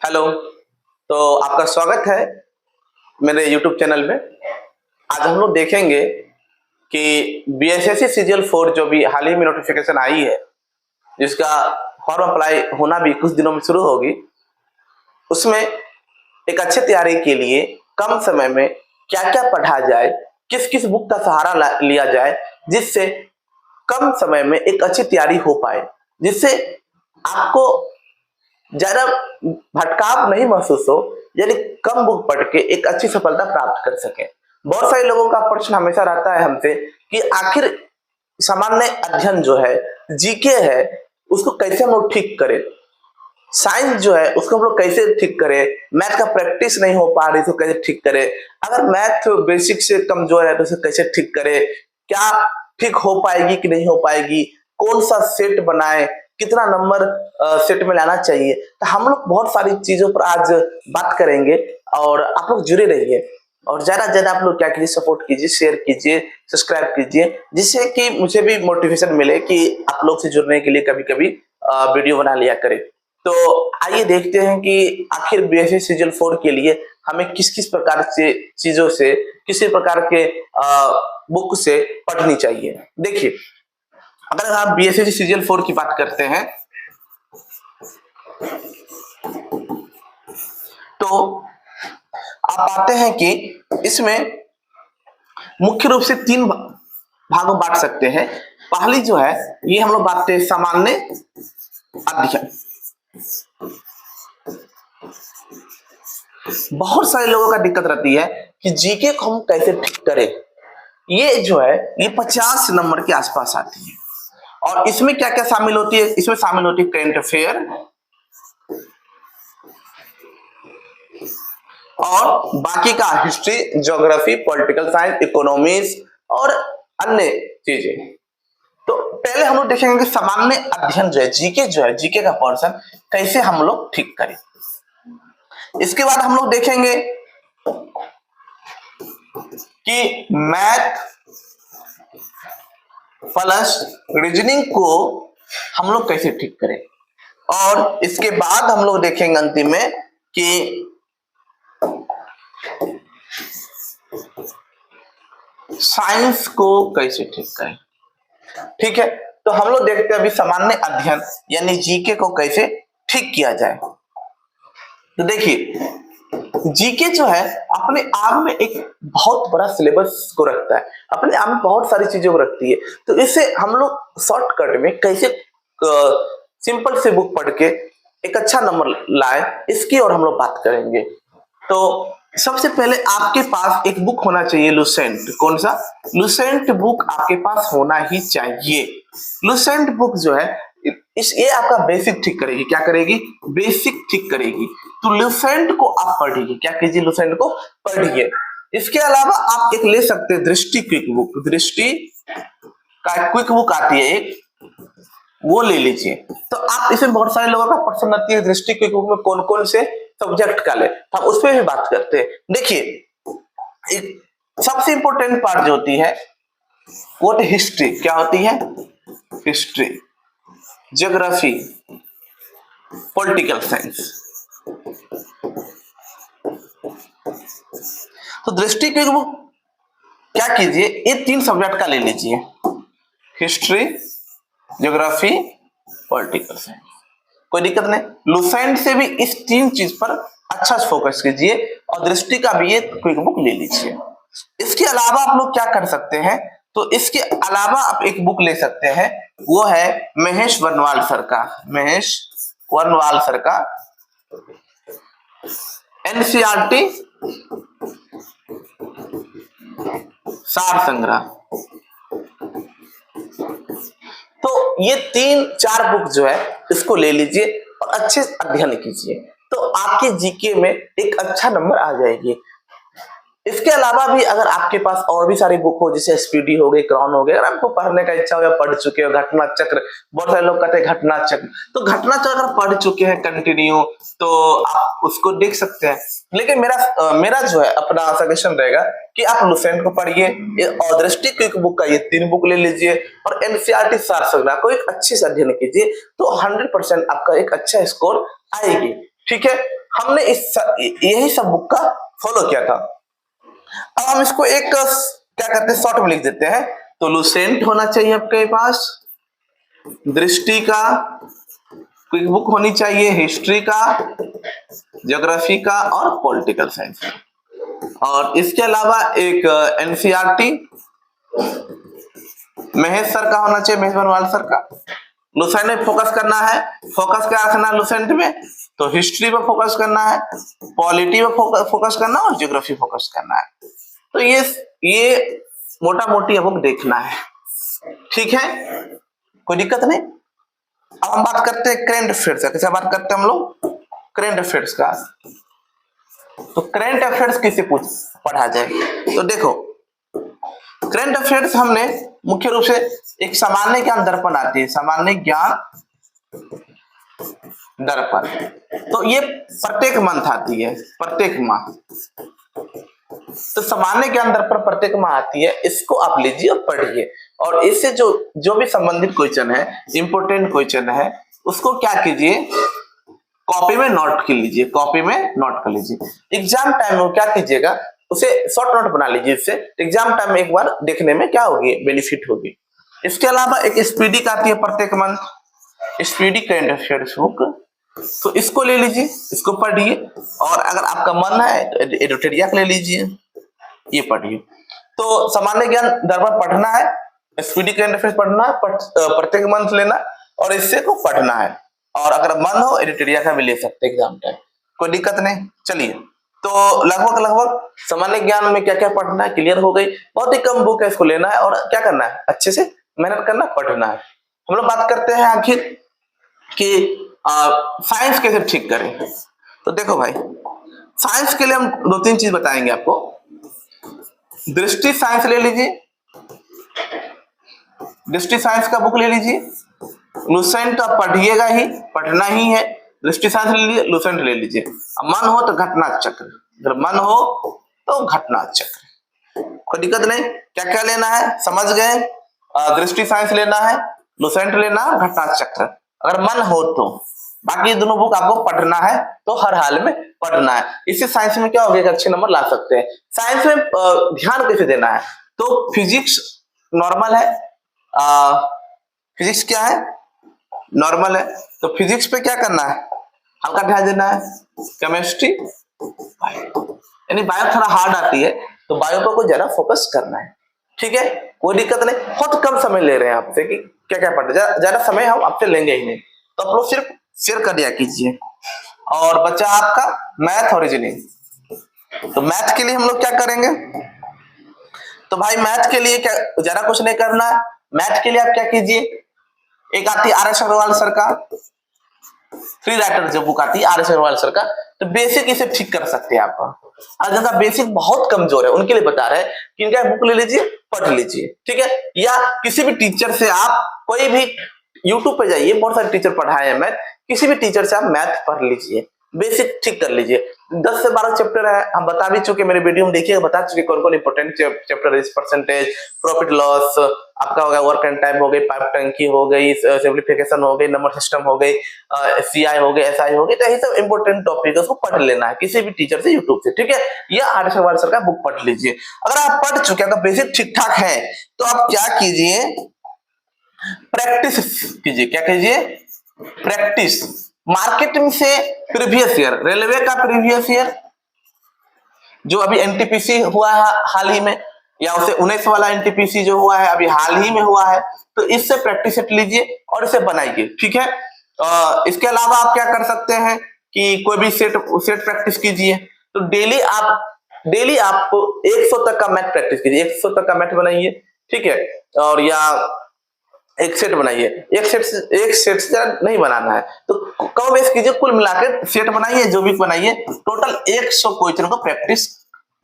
Hello. तो आपका स्वागत है मेरे YouTube चैनल में। आज हम लोग देखेंगे कि बीएसएससी सीजीएल 4 जो भी हाल ही में नोटिफिकेशन आई है, जिसका फॉर्म अप्लाई होना भी कुछ दिनों में शुरू होगी, उसमें एक अच्छी तैयारी के लिए कम समय में क्या क्या पढ़ा जाए, किस किस बुक का सहारा लिया जाए, जिससे कम समय में एक अच्छी तैयारी हो पाए, जिससे आपको ज्यादा भटकाव नहीं महसूस हो, यानी कम बुक पढ़ के एक अच्छी सफलता प्राप्त कर सके। बहुत सारे लोगों का प्रश्न हमेशा रहता है हमसे कि आखिर सामान्य अध्ययन जो है, जीके है, उसको कैसे हम लोग ठीक करें, साइंस जो है उसको हम लोग कैसे ठीक करें, मैथ का प्रैक्टिस नहीं हो पा रही तो कैसे ठीक करें, अगर मैथ बेसिक से कमजोर है तो उसे कैसे ठीक करें, क्या ठीक हो पाएगी कि नहीं हो पाएगी, कौन सा सेट बनाए, कितना नंबर सेट में लाना चाहिए। तो हम लोग बहुत सारी चीजों पर आज बात करेंगे और आप लोग जुड़े रहिए और ज्यादा से ज्यादा आप लोग क्या कीजिए, सपोर्ट कीजिए, शेयर कीजिए, सब्सक्राइब कीजिए, जिससे कि मुझे भी मोटिवेशन मिले कि आप लोग से जुड़ने के लिए कभी कभी वीडियो बना लिया करें। तो आइए देखते हैं कि आखिर बीएसएससी सीजीएल 4 के लिए हमें किस किस प्रकार से चीजों से, किसी प्रकार के बुक से पढ़नी चाहिए। देखिए, अगर आप बीएसएससी सीजीएल 4 की बात करते हैं तो आप पाते हैं कि इसमें मुख्य रूप से तीन भागों बांट सकते हैं। पहली जो है, ये हम लोग बात हैं सामान्य अध्ययन। बहुत सारे लोगों का दिक्कत रहती है कि जीके को हम कैसे ठीक करें। ये जो है, ये 50 नंबर के आसपास आती है और इसमें क्या क्या शामिल होती है, इसमें शामिल होती है करंट अफेयर और बाकी का history, geography, political science, economics और अन्य चीजें। तो पहले हम लोग देखेंगे कि सामान्य अध्ययन जो है, जीके का पोर्शन कैसे हम लोग ठीक करें। इसके बाद हम लोग देखेंगे कि मैथ प्लस रीजनिंग को हम लोग कैसे ठीक करें और इसके बाद हम लोग देखेंगे अंतिम में कि साइंस को कैसे ठीक करें। ठीक है, तो हम लोग देखते हैं अभी सामान्य अध्ययन यानी जीके को कैसे ठीक किया जाए। तो देखिए, जीके जो है अपने आप में एक बहुत बड़ा सिलेबस को रखता है, अपने आप में बहुत सारी चीजों को रखती है। तो इसे हम लोग शॉर्टकट में कैसे सिंपल से बुक पढ़ के एक अच्छा नंबर लाए, इसकी और हम लोग बात करेंगे। तो सबसे पहले आपके पास एक बुक होना चाहिए, लुसेंट। कौन सा? लुसेंट बुक आपके पास होना ही चाहिए। लुसेंट बुक जो है ये आपका बेसिक ठीक करेगी। क्या करेगी? बेसिक ठीक करेगी। तो लुसेंट को आप पढ़िए। क्या कीजिए? लुसेंट को पढ़िए। इसके अलावा आप एक ले सकते हैं दृष्टि क्विक बुक। दृष्टि का क्विक बुक आती है एक, वो ले लीजिए। तो आप इसमें बहुत सारे लोगों का प्रश्न रहती है दृष्टि क्विक बुक में कौन कौन से सब्जेक्ट का ले, हम उस पर भी बात करते हैं। देखिए, एक सबसे इंपॉर्टेंट पार्ट जो होती है वो तो हिस्ट्री। क्या होती है? History, geography, political science. तो दृष्टि क्विक बुक क्या कीजिए, ये तीन सब्जेक्ट का ले लीजिए, हिस्ट्री, ज्योग्राफी, पॉलिटिकल साइंस। कोई दिक्कत नहीं। लुसेंट से भी इस तीन चीज पर अच्छा से फोकस कीजिए और दृष्टि का भी ये क्विक बुक ले लीजिए। इसके अलावा आप लोग क्या कर सकते हैं, तो इसके अलावा आप एक बुक ले सकते हैं, वो है महेश वर्णवाल सर का, महेश वर्णवाल सर का एनसीईआरटी सार संग्रह। तो ये 3-4 बुक जो है इसको ले लीजिए और अच्छे से अध्ययन कीजिए, तो आपके जीके में एक अच्छा नंबर आ जाएगी। इसके अलावा भी अगर आपके पास और भी सारी बुक हो, जैसे एसपीडी हो गई, क्राउन हो गया, अगर आपको पढ़ने का इच्छा हो या पढ़ चुके हो, घटना चक्र, बहुत सारे लोग कहते हैं घटना चक्र, तो घटना चक्र अगर पढ़ चुके हैं कंटिन्यू तो आप उसको देख सकते हैं। लेकिन मेरा जो है अपना सजेशन रहेगा कि आप लुसेंट को पढ़िए और दृष्टि क्विक बुक का ये 3 बुक ले लीजिए और एनसीईआरटी सार संग्रह को एक अच्छे से अध्ययन कीजिए, तो 100% आपका एक अच्छा स्कोर आएगी। ठीक है, हमने यही सब बुक का फॉलो किया था। अब हम इसको एक क्या करते हैं, शॉर्ट में लिख देते हैं। तो लुसेंट होना चाहिए आपके पास, दृष्टि का क्विक बुक होनी चाहिए, हिस्ट्री का, ज्योग्राफी का और पॉलिटिकल साइंस का। और इसके अलावा एक एनसीईआरटी महेश सर का होना चाहिए, महेश बनवाल सर का। लुसेंट में फोकस करना है, फोकस क्या रखना है लुसेंट में, तो हिस्ट्री पे फोकस करना है, पॉलिटी पे फोकस करना है और ज्योग्राफी फोकस करना है। तो ये मोटा मोटी बुक देखना है, ठीक है, कोई दिक्कत नहीं। अब हम बात करते हैं करेंट अफेयर्स का। कैसे बात करते हैं हम लोग करेंट अफेयर्स का? तो करेंट अफेयर्स किसे पढ़ा जाए? तो देखो, करेंट अफेयर्स हमने मुख्य रूप से एक सामान्य ज्ञान दर्पण आती है, सामान्य ज्ञान दर्पण। तो ये प्रत्येक मंथ आती है, प्रत्येक माह। तो सामान्य ज्ञान दर्पण प्रत्येक माह आती है, इसको आप लीजिए और पढ़िए। और इससे जो भी संबंधित क्वेश्चन है, इंपोर्टेंट क्वेश्चन है, उसको क्या कीजिए, कॉपी में नोट कर लीजिए, कॉपी में नोट कर लीजिए। एग्जाम टाइम में क्या कीजिएगा, उसे शॉर्ट नोट बना लीजिए, इससे एग्जाम टाइम में एक बार देखने में क्या होगी, बेनिफिट होगी। इसके अलावा एक स्पीडी का आती है प्रत्येक month, speedy current affairs book, तो इसको ले लीजिए, इसको पढ़िए। और अगर आपका मन है तो एडिटोरिया ले लीजिए, ये पढ़िए। तो सामान्य ज्ञान दर्पण पढ़ना है, स्पीडी करेंट अफेयर्स पढ़ना है, प्रत्येक मंथ लेना और इससे को पढ़ना है। और अगर मन हो एडिटोरिया का भी ले सकते एग्जाम टाइम, कोई दिक्कत नहीं। चलिए, तो लगभग सामान्य ज्ञान में क्या क्या पढ़ना है क्लियर हो गई। बहुत ही कम बुक है, इसको लेना है और क्या करना है, अच्छे से मेहनत करना, पढ़ना है। हम लोग बात करते हैं आखिर कि साइंस कैसे ठीक करें। तो देखो भाई, साइंस के लिए हम 2-3 चीज बताएंगे आपको। दृष्टि साइंस ले लीजिए, दृष्टि साइंस का बुक ले लीजिए। लुसेंट आप पढ़िएगा ही, पढ़ना ही है। दृष्टि साइंस ले लीजिए, लुसेंट ले लीजिए। मन हो तो घटना चक्र, अगर मन हो तो घटना चक्र, कोई दिक्कत नहीं। क्या क्या लेना है समझ गए, दृष्टि साइंस लेना है, लुसेंट लेना, घटना चक्र अगर मन हो तो। बाकी दोनों बुक आपको पढ़ना है तो हर हाल में पढ़ना है। इससे साइंस में क्या होगा, अच्छे नंबर ला सकते हैं। साइंस में ध्यान कैसे देना है, तो फिजिक्स नॉर्मल है, फिजिक्स क्या है, नॉर्मल है, तो फिजिक्स पे क्या करना है, हल्का ध्यान देना है। केमिस्ट्री, यानी बायो थोड़ा हार्ड आती है, तो बायो पर को ज्यादा फोकस करना है, ठीक है, कोई दिक्कत नहीं। बहुत कम समय ले रहे हैं आपसे कि क्या क्या पढ़ते, ज्यादा समय हम आपसे लेंगे ही नहीं, तो आप लोग सिर्फ शेयर कर दिया कीजिए। और बचा आपका मैथ और रीजनिंग। तो मैथ के लिए हम लोग क्या करेंगे, तो भाई मैथ के लिए क्या ज्यादा कुछ नहीं करना है। मैथ के लिए आप क्या कीजिए, एक आती है आर एस अग्रवाल सर का फ्री राइटर जो बुक आती है आर एस अग्रवाल सर का, तो बेसिक इसे ठीक कर सकते हैं आप। और जिनका बेसिक बहुत कमजोर है उनके लिए बता रहे हैं कि इनका बुक ले लीजिए, पढ़ लीजिए, ठीक है। या किसी भी टीचर से आप कोई भी यूट्यूब पे जाइए, बहुत सारे टीचर पढ़ाए हैं मैथ, किसी भी टीचर से आप मैथ पढ़ लीजिए, बेसिक ठीक कर लीजिए। 10 से 12 चैप्टर है, हम बता भी चुके, मेरे वीडियो में देखिए बता चुके कौन कौन इंपोर्टेंट चैप्टर है। परसेंटेज, प्रॉफिट लॉस आपका हो गया, वर्क एंड टाइम हो गई, पाइप टंकी हो गई, सिंप्लीफिकेशन हो गई, नंबर सिस्टम हो गई, सीआई हो गई, एसआई हो गई, तो यही सब इंपोर्टेंट टॉपिक है, उसको पढ़ लेना है किसी भी टीचर से यूट्यूब से, ठीक है। या आर एस अग्रवाल सर का बुक पढ़ लीजिए। अगर आप पढ़ चुके, अगर बेसिक ठीक ठाक है, तो आप क्या कीजिए, प्रैक्टिस कीजिए। क्या कीजिए, प्रैक्टिस। मार्केट में से प्रीवियस ईयर, रेलवे का प्रीवियस ईयर जो अभी एनटीपीसी हुआ है हाल ही में, या उसे 19 वाला एनटीपीसी जो हुआ है अभी हाल ही में हुआ है, तो इससे प्रैक्टिस सेट लीजिए और इसे बनाइए, ठीक है। इसके अलावा आप क्या कर सकते हैं कि कोई भी सेट प्रैक्टिस कीजिए। तो डेली आप 100 तक का मैथ प्रैक्टिस कीजिए, 100 तक का मैथ बनाइए, ठीक है। और या एक सेट बनाइए, एक सेट से नहीं बनाना है, तो कम बेस कीजिए, कुल मिलाकर सेट बनाइए, जो भी बनाइए, टोटल 100 क्वेश्चन को प्रैक्टिस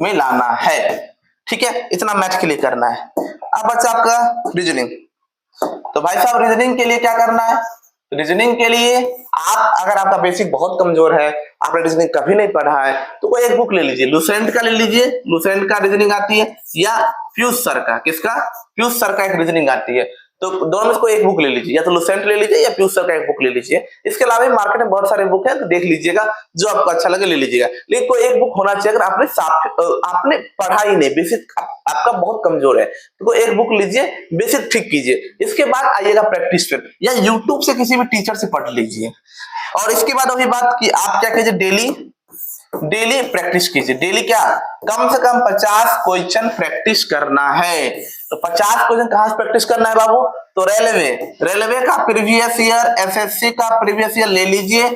में लाना है, ठीक है। इतना मैथ के लिए करना है। अब बच्चा आपका रीजनिंग। तो भाई साहब रीजनिंग के लिए क्या करना है, रीजनिंग के लिए आप अगर आपका बेसिक बहुत कमजोर है, आपने रीजनिंग कभी नहीं पढ़ा है, तो कोई एक बुक ले लीजिए, लुसेंट का ले लीजिए, लुसेंट का रीजनिंग आती है, या पीयूष सर का, किसका, पीयूष सर का एक रीजनिंग आती है। तो दोनों में से कोई एक बुक ले लीजिए, या तो लुसेंट ले लीजिए या पीयूष सर का एक बुक ले लीजिए। इसके अलावा भी मार्केट में बहुत सारे बुक हैं, तो देख लीजिएगा, जो आपको अच्छा लगे ले लीजिएगा। लेकिन कोई एक बुक होना चाहिए। अगर आपने पढ़ा ही नहीं, बेसिक आपका बहुत कमजोर है, तो कोई एक बुक लीजिए, बेसिक ठीक कीजिए। इसके बाद आइएगा प्रैक्टिस पे, या यूट्यूब से किसी भी टीचर से पढ़ लीजिए। और इसके बाद वही बात कि आप क्या कीजिए, डेली प्रैक्टिस कीजिए। डेली क्या, कम से कम 50 क्वेश्चन प्रैक्टिस करना है। तो 50 क्वेश्चन कहां से प्रैक्टिस करना है बाबू? तो रेलवे का प्रीवियस ईयर, एसएससी का प्रीवियस ईयर ले लीजिए